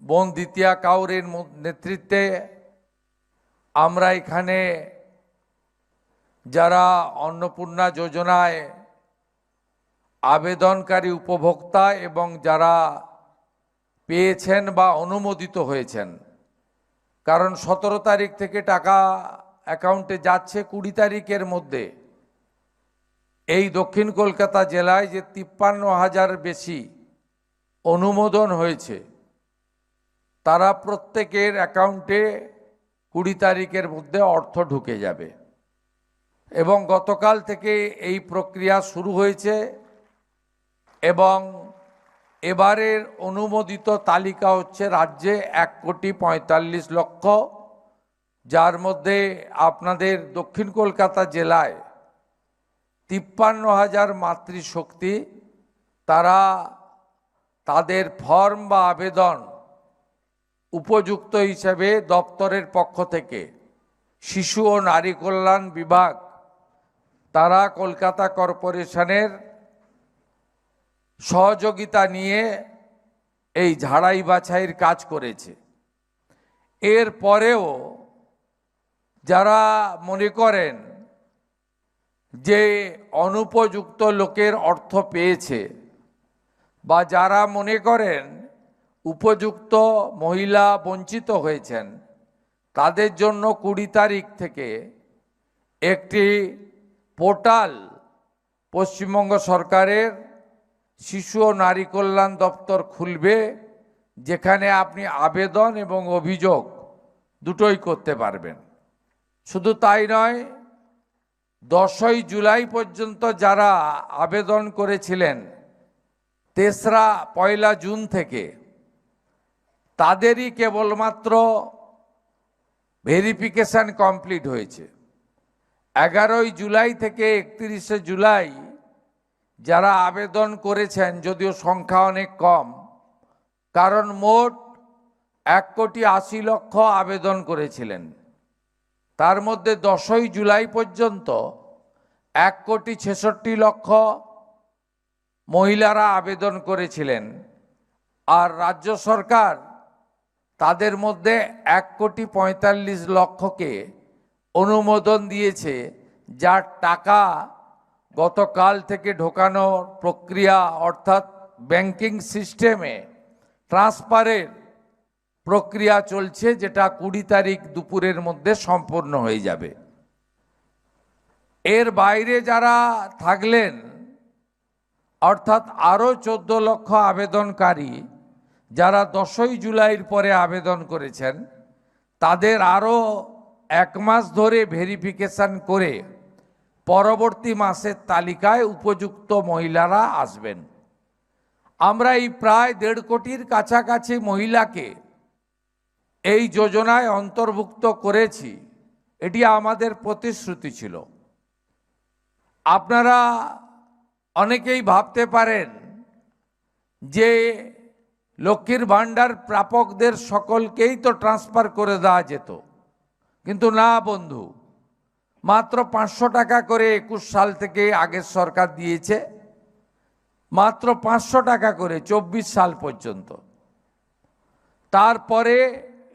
বোন দ্বিতীয়া কাউরের নেতৃত্বে আমরা এখানে যারা অন্নপূর্ণা যোজনায় আবেদনকারী উপভোক্তা এবং যারা পেয়েছেন বা অনুমোদিত হয়েছেন, কারণ 17 তারিখ থেকে টাকা অ্যাকাউন্টে যাচ্ছে, 20 তারিখের মধ্যে এই দক্ষিণ কলকাতা জেলায় যে 53,000 বেশি অনুমোদন হয়েছে, তারা প্রত্যেকের অ্যাকাউন্টে 20 তারিখের মধ্যে অর্থ ঢুকে যাবে। এবং গতকাল থেকে এই প্রক্রিয়া শুরু হয়েছে এবং এবারের অনুমোদিত তালিকা হচ্ছে রাজ্যে 1,45,00,000, যার মধ্যে আপনাদের দক্ষিণ কলকাতা জেলায় 53,000 মাতৃশক্তি তারা তাদের ফর্ম বা আবেদন উপযুক্ত হিসেবে দপ্তরের পক্ষ থেকে শিশু ও নারী কল্যাণ বিভাগ তারা কলকাতা কর্পোরেশনের সহযোগিতা নিয়ে এই ঝাড়াই বাছাইয়ের কাজ করেছে। এর পরেও যারা মনে করেন যে অনুপযুক্ত লোকের অর্থ পেয়েছে বা যারা মনে করেন উপযুক্ত মহিলা বঞ্চিত হয়েছেন, তাদের জন্য 20 তারিখ থেকে একটি পোর্টাল পশ্চিমবঙ্গ সরকারের শিশু ও নারী কল্যাণ দপ্তর খুলবে, যেখানে আপনি আবেদন এবং অভিযোগ দুটোই করতে পারবেন। শুধু তাই নয়, 10ই জুলাই পর্যন্ত যারা আবেদন করেছিলেন 1 জুন থেকে, তাদেরই কেবলমাত্র ভেরিফিকেশন কমপ্লিট হয়েছে। 11ই জুলাই থেকে 31শে জুলাই যারা আবেদন করেছেন, যদিও সংখ্যা অনেক কম, কারণ মোট 1,80,00,000 আবেদন করেছিলেন, তার মধ্যে 10ই জুলাই পর্যন্ত 1,66,00,000 মহিলারা আবেদন করেছিলেন। আর রাজ্য সরকার তাদের মধ্যে 1,45,00,000কে অনুমোদন দিয়েছে, যার টাকা গতকাল থেকে ঢোকানোর প্রক্রিয়া, অর্থাৎ ব্যাংকিং সিস্টেমে ট্রান্সফারের প্রক্রিয়া চলছে, যেটা 20 তারিখ দুপুরের মধ্যে সম্পূর্ণ হয়ে যাবে। এর বাইরে যারা থাকলেন, অর্থাৎ আরও 14 লক্ষ আবেদনকারী যারা 10ই জুলাইয়ের পরে আবেদন করেছেন, তাদের আরও 1 মাস ধরে ভেরিফিকেশন করে পরবর্তী মাসের তালিকায় উপযুক্ত মহিলারা আসবেন। আমরা এই প্রায় 1.5 কোটির কাছাকাছি মহিলাকে এই যোজনায় অন্তর্ভুক্ত করেছি। এটি আমাদের প্রতিশ্রুতি ছিল। আপনারা অনেকেই ভাবতে পারেন যে লক্ষ্মীর ভাণ্ডার প্রাপকদের সকলকেই তো ট্রান্সফার করে দেওয়া যেত, কিন্তু না বন্ধু, মাত্র 500 টাকা করে 21 সাল থেকে আগের সরকার দিয়েছে, মাত্র 500 টাকা করে 24 সাল পর্যন্ত। তারপরে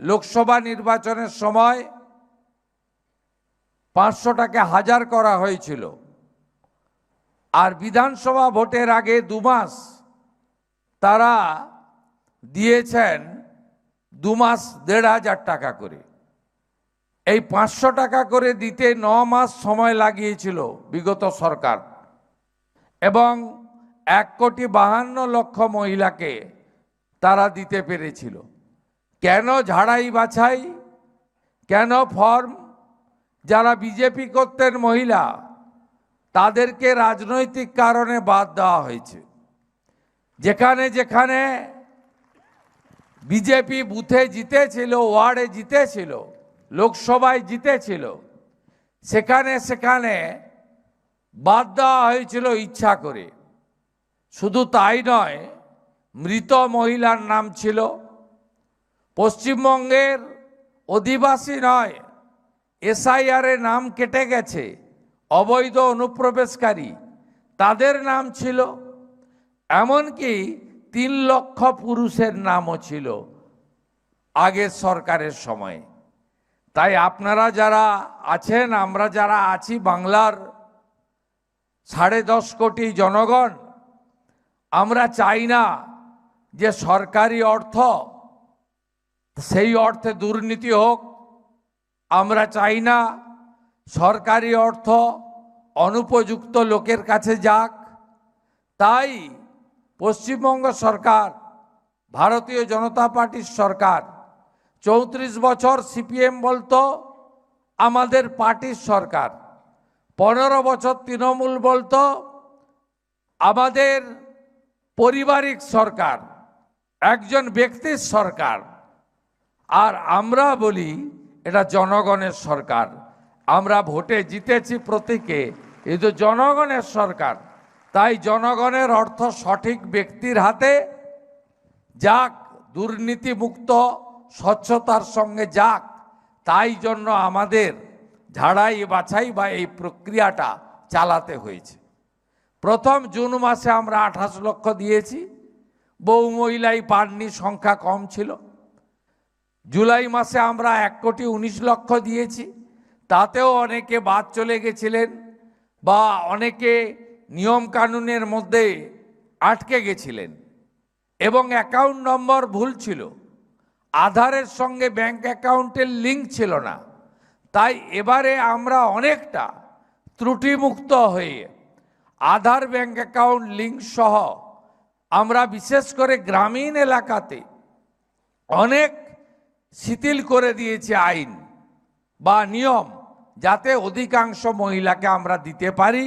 লোকসভা নির্বাচনের সময় 500 টাকা 1000 করা হয়েছিল, আর বিধানসভা ভোটের আগে 2 মাস তারা দিয়েছেন 2 মাস 1,500 টাকা করে। এই 500 টাকা করে দিতে 9 মাস সময় লাগিয়েছিল বিগত সরকার, এবং 1,52,00,000 মহিলাকে তারা দিতে পেরেছিল। কেন ঝাড়াই বাছাই, কেন ফর্ম? যারা বিজেপি করতেন মহিলা, তাদেরকে রাজনৈতিক কারণে বাদ দেওয়া হয়েছে। যেখানে যেখানে বিজেপি বুথে জিতেছিল, ওয়ার্ডে জিতেছিল, লোকসভায় জিতেছিল, সেখানে সেখানে বাদ দেওয়া হয়েছিল ইচ্ছা করে। শুধু তাই নয়, মৃত মহিলার নাম ছিল। পশ্চিমবঙ্গের অধিবাসী নয়, এসআইআরে নাম কেটে গেছে, অবৈধ অনুপ্রবেশকারী, তাদের নাম ছিল। এমনকি 3 লক্ষ পুরুষের নামও ছিল আগের সরকারের সময়ে। তাই আপনারা যারা আছেন, আমরা যারা আছি, বাংলার 10.5 কোটি জনগণ, আমরা চাই না যে সরকারি অর্থ সেই অর্থে দুর্নীতি হোক। আমরা চাই না সরকারি অর্থ অনুপযুক্ত লোকের কাছে যাক। তাই পশ্চিমবঙ্গ সরকার, ভারতীয় জনতা পার্টির সরকার, 34 বছর সিপিএম বলতো আমাদের পার্টির সরকার, 15 বছর তৃণমূল বলতো আমাদের পারিবারিক সরকার, একজন ব্যক্তির সরকার। আর আমরা বলি এটা জনগণের সরকার। আমরা ভোটে জিতেছি প্রতীকে, এই তো জনগণের সরকার। তাই জনগণের অর্থ সঠিক ব্যক্তির হাতে যাক, দুর্নীতিমুক্ত স্বচ্ছতার সঙ্গে যাক, তাই জন্য আমাদের ঝাড়াই বাছাই বা এই প্রক্রিয়াটা চালাতে হয়েছে। প্রথম জুন মাসে আমরা 28 লক্ষ দিয়েছি, বহু মহিলাই পাননি, সংখ্যা কম ছিল। জুলাই মাসে আমরা 1,19,00,000 দিয়েছি, তাতেও অনেকে বাদ চলে গেছিলেন বা অনেকে নিয়ম কানুনের মধ্যে আটকে গেছিলেন এবং অ্যাকাউন্ট নম্বর ভুল ছিল, আধারের সঙ্গে ব্যাংক অ্যাকাউন্টের লিঙ্ক ছিল না। তাই এবারে আমরা অনেকটা ত্রুটিমুক্ত হয়ে আধার ব্যাংক অ্যাকাউন্ট লিঙ্ক সহ আমরা বিশেষ করে গ্রামীণ এলাকাতে অনেক শিথিল করে দিয়েছি আইন বা নিয়ম, যাতে অধিকাংশ মহিলাকে আমরা দিতে পারি।